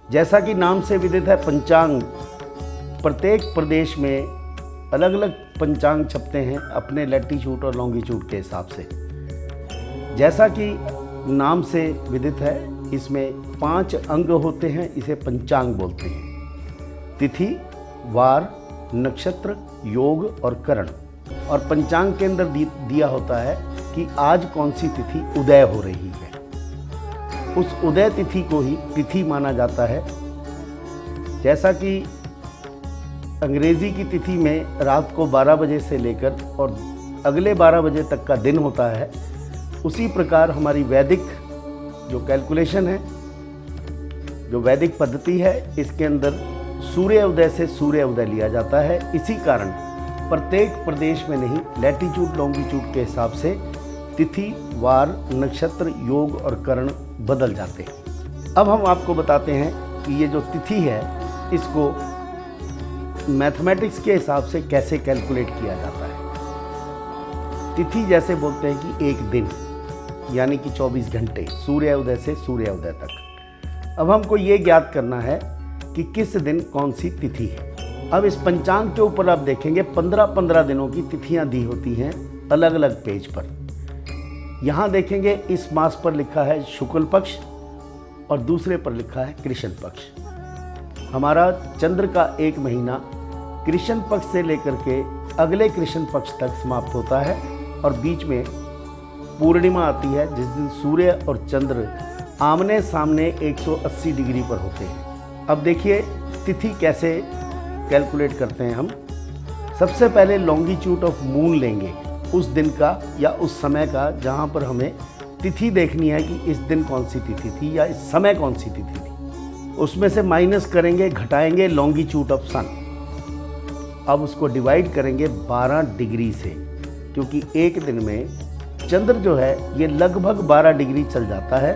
जैसा कि नाम से विदित है पंचांग, प्रत्येक प्रदेश में अलग अलग पंचांग छपते हैं अपने लैटीट्यूड और लॉन्गिट्यूड के हिसाब से। जैसा कि नाम से विदित है, इसमें 5 अंग होते हैं, इसे पंचांग बोलते हैं। तिथि, वार, नक्षत्र, योग और करण। और पंचांग के अंदर दिया होता है कि आज कौन सी तिथि उदय हो रही है। उस उदय तिथि को ही तिथि माना जाता है। जैसा कि अंग्रेजी की तिथि में रात को 12 बजे से लेकर और अगले 12 बजे तक का दिन होता है, उसी प्रकार हमारी वैदिक जो कैलकुलेशन है, जो वैदिक पद्धति है, इसके अंदर सूर्य उदय से सूर्य उदय लिया जाता है। इसी कारण प्रत्येक प्रदेश में नहीं, लैटीट्यूड लॉन्गिट्यूड के हिसाब से तिथि, वार, नक्षत्र, योग और करण बदल जाते हैं। अब हम आपको बताते हैं कि ये जो तिथि है, इसको मैथमेटिक्स के हिसाब से कैसे कैलकुलेट किया जाता है। तिथि जैसे बोलते हैं कि एक दिन, यानी कि 24 घंटे, सूर्य उदय से सूर्य उदय तक। अब हमको ये ज्ञात करना है कि किस दिन कौन सी तिथि है। अब इस पंचांग के ऊपर आप देखेंगे 15-15 दिनों की तिथियां दी होती हैं अलग अलग पेज पर। यहाँ देखेंगे इस मास पर लिखा है शुक्ल पक्ष और दूसरे पर लिखा है कृष्ण पक्ष। हमारा चंद्र का एक महीना कृष्ण पक्ष से लेकर के अगले कृष्ण पक्ष तक समाप्त होता है और बीच में पूर्णिमा आती है, जिस दिन सूर्य और चंद्र आमने सामने 180 डिग्री पर होते हैं। अब देखिए तिथि कैसे कैलकुलेट करते हैं हम। सबसे पहले लॉन्गिट्यूड ऑफ मून लेंगे, उस दिन का या उस समय का जहाँ पर हमें तिथि देखनी है कि इस दिन कौन सी तिथि थी या इस समय कौन सी तिथि थी। उसमें से माइनस करेंगे, घटाएंगे लॉन्गिट्यूड ऑफ सन। अब उसको डिवाइड करेंगे 12 डिग्री से, क्योंकि एक दिन में चंद्र जो है ये लगभग 12 डिग्री चल जाता है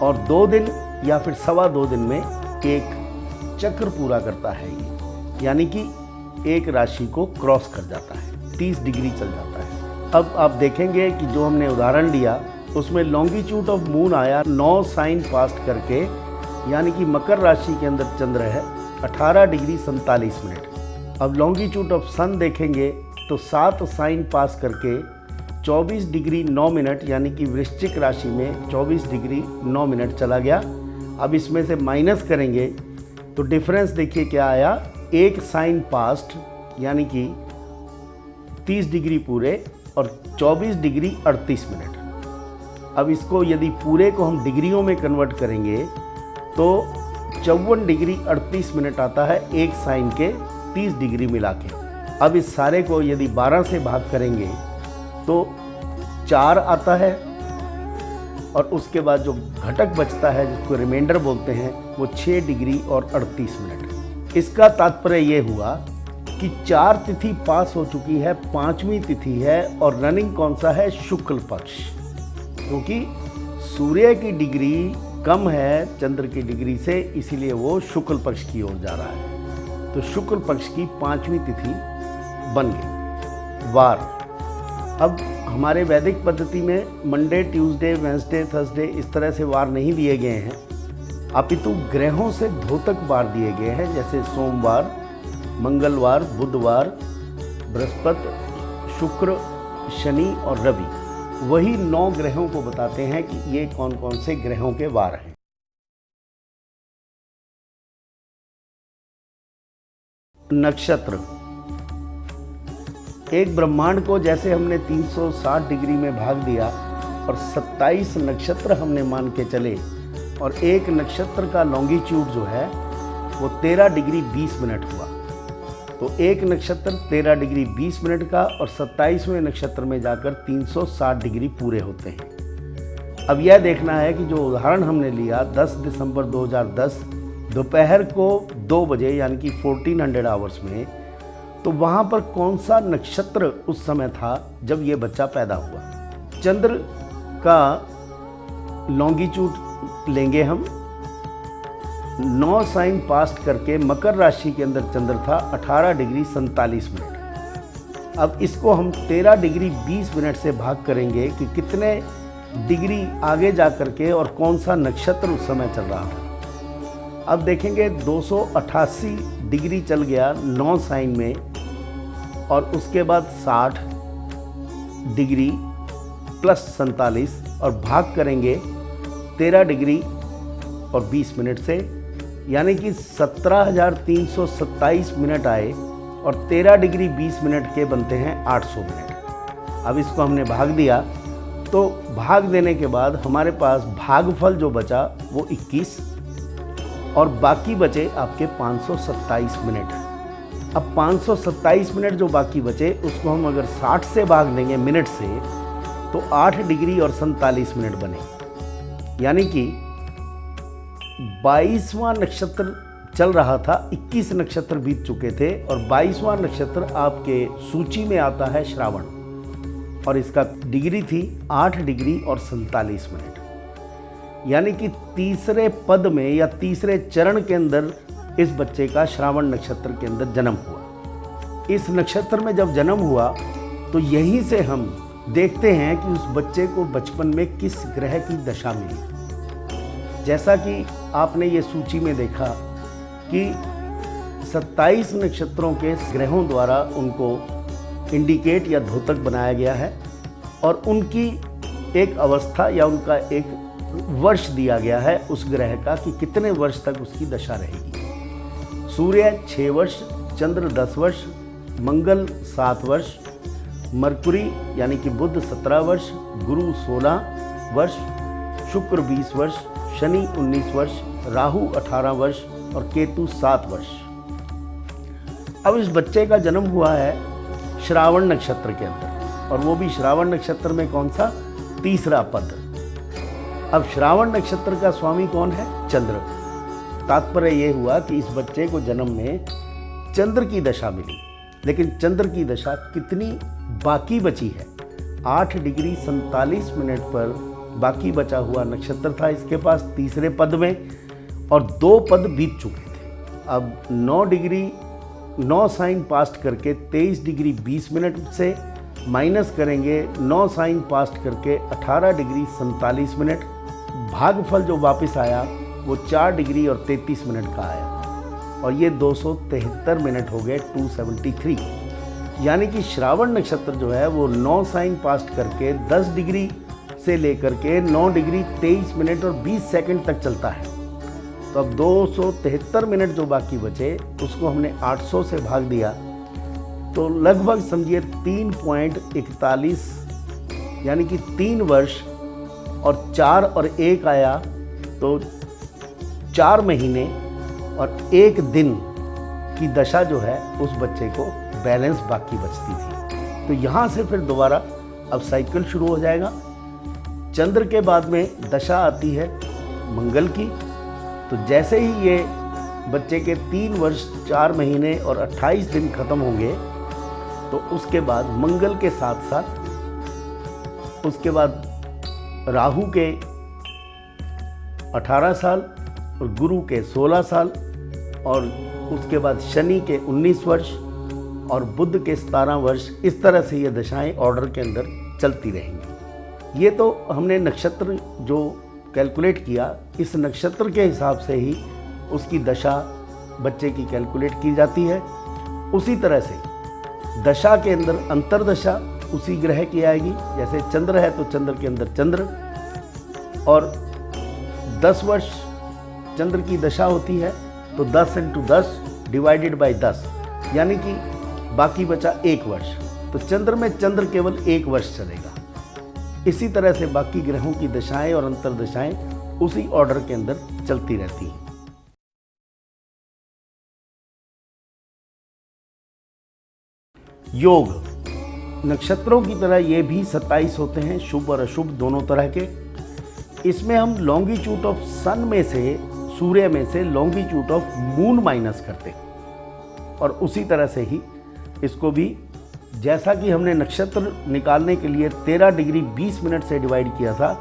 और 2 दिन या फिर 2.25 दिन में एक चक्र पूरा करता है ये, यानी कि एक राशि को क्रॉस कर जाता है, 30 डिग्री चल जाता है। अब आप देखेंगे कि जो हमने उदाहरण लिया उसमें लॉन्गिट्यूड ऑफ मून आया 9 साइन पास्ट करके, यानी कि मकर राशि के अंदर चंद्र है 18 डिग्री 47 मिनट। अब लॉन्गिट्यूड ऑफ सन देखेंगे तो 7 साइन पास करके 24 डिग्री 9 मिनट, यानी कि वृश्चिक राशि में 24 डिग्री 9 मिनट चला गया। अब इसमें से माइनस करेंगे तो डिफरेंस देखिए क्या आया, 1 साइन पास्ट, यानी कि 30 डिग्री पूरे और 24 डिग्री 38 मिनट। अब इसको यदि पूरे को हम डिग्रियों में कन्वर्ट करेंगे तो 54 डिग्री 38 मिनट आता है एक साइन के 30 डिग्री मिला के। अब इस सारे को यदि 12 से भाग करेंगे तो 4 आता है और उसके बाद जो घटक बचता है जिसको रिमाइंडर बोलते हैं वो 6 डिग्री और 38 मिनट। इसका तात्पर्य ये हुआ कि 4 तिथि पास हो चुकी है, 5वीं तिथि है और रनिंग कौन सा है, शुक्ल पक्ष, क्योंकि सूर्य की डिग्री कम है चंद्र की डिग्री से, इसीलिए वो शुक्ल पक्ष की ओर जा रहा है। तो शुक्ल पक्ष की 5वीं तिथि बन गई। वार, अब हमारे वैदिक पद्धति में मंडे, ट्यूसडे, वेंसडे, थर्सडे इस तरह से वार नहीं दिए गए हैं, अपितु ग्रहों से द्योतक वार दिए गए हैं, जैसे सोमवार, मंगलवार, बुधवार, बृहस्पति, शुक्र, शनि और रवि। वही 9 ग्रहों को बताते हैं कि ये कौन कौन से ग्रहों के वार हैं। नक्षत्र, एक ब्रह्मांड को जैसे हमने 360 डिग्री में भाग दिया और 27 नक्षत्र हमने मान के चले और एक नक्षत्र का लॉन्गिट्यूड जो है वो 13 डिग्री 20 मिनट हुआ। तो एक नक्षत्र 13 डिग्री 20 मिनट का और 27वें नक्षत्र में जाकर 360 डिग्री पूरे होते हैं। अब यह देखना है कि जो उदाहरण हमने लिया 10 दिसंबर 2010 दोपहर को 2 बजे, यानी कि 1400 आवर्स में, तो वहाँ पर कौन सा नक्षत्र उस समय था जब ये बच्चा पैदा हुआ। चंद्र का लॉन्गिट्यूड लेंगे हम, 9 साइन पास्ट करके मकर राशि के अंदर चंद्र था 18 डिग्री 47 मिनट। अब इसको हम 13 डिग्री 20 मिनट से भाग करेंगे कि कितने डिग्री आगे जा करके और कौन सा नक्षत्र उस समय चल रहा था। अब देखेंगे 288 डिग्री चल गया 9 साइन में, और उसके बाद 60 डिग्री प्लस 47 और भाग करेंगे 13 डिग्री और 20 मिनट से, यानी कि 17,327 मिनट आए, और 13 डिग्री 20 मिनट के बनते हैं 800 मिनट। अब इसको हमने भाग दिया, तो भाग देने के बाद हमारे पास भागफल जो बचा वो 21, और बाकी बचे आपके 527 मिनट। अब 527 मिनट जो बाकी बचे उसको हम अगर 60 से भाग देंगे मिनट से, तो 8 डिग्री और 47 मिनट बने, यानी कि 22वां नक्षत्र चल रहा था, 21 नक्षत्र बीत चुके थे, और 22वां नक्षत्र आपके सूची में आता है श्रावण, और इसका डिग्री थी 8 डिग्री और 47 मिनट। यानी कि तीसरे पद में या तीसरे चरण के अंदर इस बच्चे का श्रावण नक्षत्र के अंदर जन्म हुआ। इस नक्षत्र में जब जन्म हुआ तो यहीं से हम देखते हैं कि उस बच्चे को बचपन में किस ग्रह की दशा मिली। जैसा कि आपने ये सूची में देखा कि 27 नक्षत्रों के ग्रहों द्वारा उनको इंडिकेट या द्योतक बनाया गया है, और उनकी एक अवस्था या उनका एक वर्ष दिया गया है उस ग्रह का कि कितने वर्ष तक उसकी दशा रहेगी। सूर्य 6 वर्ष, चंद्र 10 वर्ष, मंगल 7 वर्ष, मरकुरी यानी कि बुध 17 वर्ष, गुरु 16 वर्ष, शुक्र 20 वर्ष, शनि 19 वर्ष, राहु 18 वर्ष और केतु 7 वर्ष। अब इस बच्चे का जन्म हुआ है श्रावण नक्षत्र के अंदर, और वो भी श्रावण नक्षत्र में कौन सा? तीसरा पद। अब श्रावण नक्षत्र का स्वामी कौन है? चंद्र। तात्पर्य ये हुआ कि इस बच्चे को जन्म में चंद्र की दशा मिली, लेकिन चंद्र की दशा कितनी बाकी बची है? 8 डिग्री 47 मिनट पर बाकी बचा हुआ नक्षत्र था इसके पास तीसरे पद में, और 2 पद बीत चुके थे। अब 9 डिग्री 9 साइन पास्ट करके 23 डिग्री 20 मिनट से माइनस करेंगे 9 साइन पास्ट करके 18 डिग्री 47 मिनट। भागफल जो वापस आया वो 4 डिग्री और 33 मिनट का आया, और ये 273 मिनट हो गए 273। यानी कि श्रावण नक्षत्र जो है वो 9 साइन पास्ट करके 10 डिग्री से लेकर के 9 डिग्री 23 मिनट और 20 सेकंड तक चलता है। तो अब 273 मिनट जो बाकी बचे उसको हमने 800 से भाग दिया, तो लगभग समझिए 3.41 यानी कि 3 वर्ष और 4 और 1 आया, तो 4 महीने और 1 दिन की दशा जो है उस बच्चे को बैलेंस बाकी बचती थी। तो यहाँ से फिर दोबारा अब साइकिल शुरू हो जाएगा। चंद्र के बाद में दशा आती है मंगल की, तो जैसे ही ये बच्चे के 3 वर्ष 4 महीने और 28 दिन खत्म होंगे, तो उसके बाद मंगल के साथ साथ उसके बाद राहु के 18 साल और गुरु के 16 साल, और उसके बाद शनि के 19 वर्ष और बुध के 17 वर्ष। इस तरह से ये दशाएं ऑर्डर के अंदर चलती रहेंगी। ये तो हमने नक्षत्र जो कैलकुलेट किया, इस नक्षत्र के हिसाब से ही उसकी दशा बच्चे की कैलकुलेट की जाती है। उसी तरह से दशा के अंदर अंतरदशा उसी ग्रह की आएगी। जैसे चंद्र है तो चंद्र के अंदर चंद्र, और 10 वर्ष चंद्र की दशा होती है, तो 10 × 10 डिवाइडेड बाय 10, यानी कि बाकी बचा 1 वर्ष। तो चंद्र में चंद्र केवल 1 वर्ष चलेगा। इसी तरह से बाकी ग्रहों की दशाएं और अंतरदशाएं उसी ऑर्डर के अंदर चलती रहती हैं। योग नक्षत्रों की तरह ये भी 27 होते हैं, शुभ और अशुभ दोनों तरह के। इसमें हम लॉन्गिट्यूड ऑफ सन में से, सूर्य में से लॉन्गिट्यूड ऑफ मून माइनस करते हैं, और उसी तरह से ही इसको भी, जैसा कि हमने नक्षत्र निकालने के लिए 13 डिग्री 20 मिनट से डिवाइड किया था,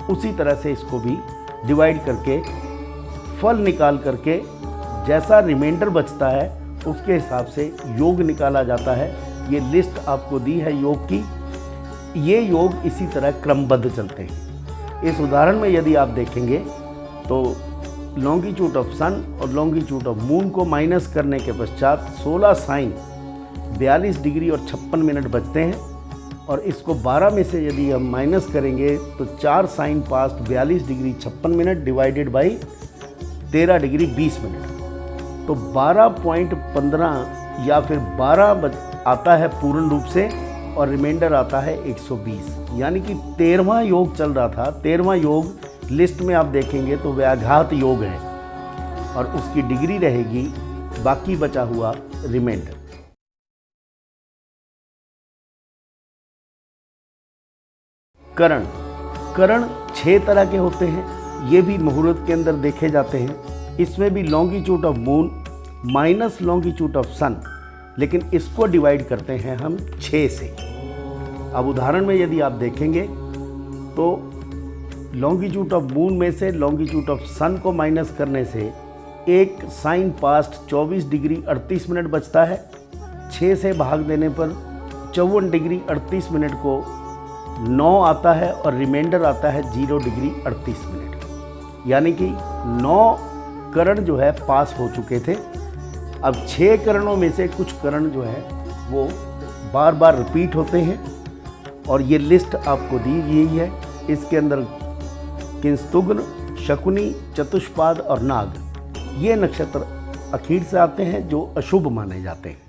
उसी तरह से इसको भी डिवाइड करके फल निकाल करके जैसा रिमाइंडर बचता है उसके हिसाब से योग निकाला जाता है। ये लिस्ट आपको दी है योग की। ये योग इसी तरह क्रमबद्ध चलते हैं। इस उदाहरण में यदि आप देखेंगे तो लॉन्गिट्यूड ऑफ सन और लॉन्गिट्यूड ऑफ मून को माइनस करने के पश्चात 16 साइन 42 डिग्री और 56 मिनट बचते हैं। और इसको 12 में से यदि हम माइनस करेंगे तो 4 sine past 42 degree 56 minute divided by 13 degree 20 minute, तो 12.15 या फिर 12 आता है पूर्ण रूप से और रिमाइंडर आता है 120। यानी कि 13वां योग चल रहा था। 13वां योग लिस्ट में आप देखेंगे तो व्याघात योग है और उसकी डिग्री रहेगी बाकी बचा हुआ रिमाइंडर। करण 6 तरह के होते हैं, ये भी मुहूर्त के अंदर देखे जाते हैं। इसमें भी longitude of moon minus longitude of sun, लेकिन इसको डिवाइड करते हैं हम 6 से। अब उदाहरण में यदि आप देखेंगे तो लॉन्गिट्यूड ऑफ मून में से लॉन्गिट्यूड ऑफ सन को माइनस करने से एक साइन पास्ट 24 डिग्री 38 मिनट बचता है। 6 से भाग देने पर 54 डिग्री 38 मिनट को 9 आता है और रिमाइंडर आता है 0 डिग्री 38 मिनट। यानी कि 9 करण जो है पास हो चुके थे। अब 6 करणों में से कुछ करण जो है वो बार बार रिपीट होते हैं और ये लिस्ट आपको दी गई है। इसके अंदर किंस्तुग्न, शकुनी, चतुष्पाद और नाग, ये नक्षत्र अखीर से आते हैं जो अशुभ माने जाते हैं।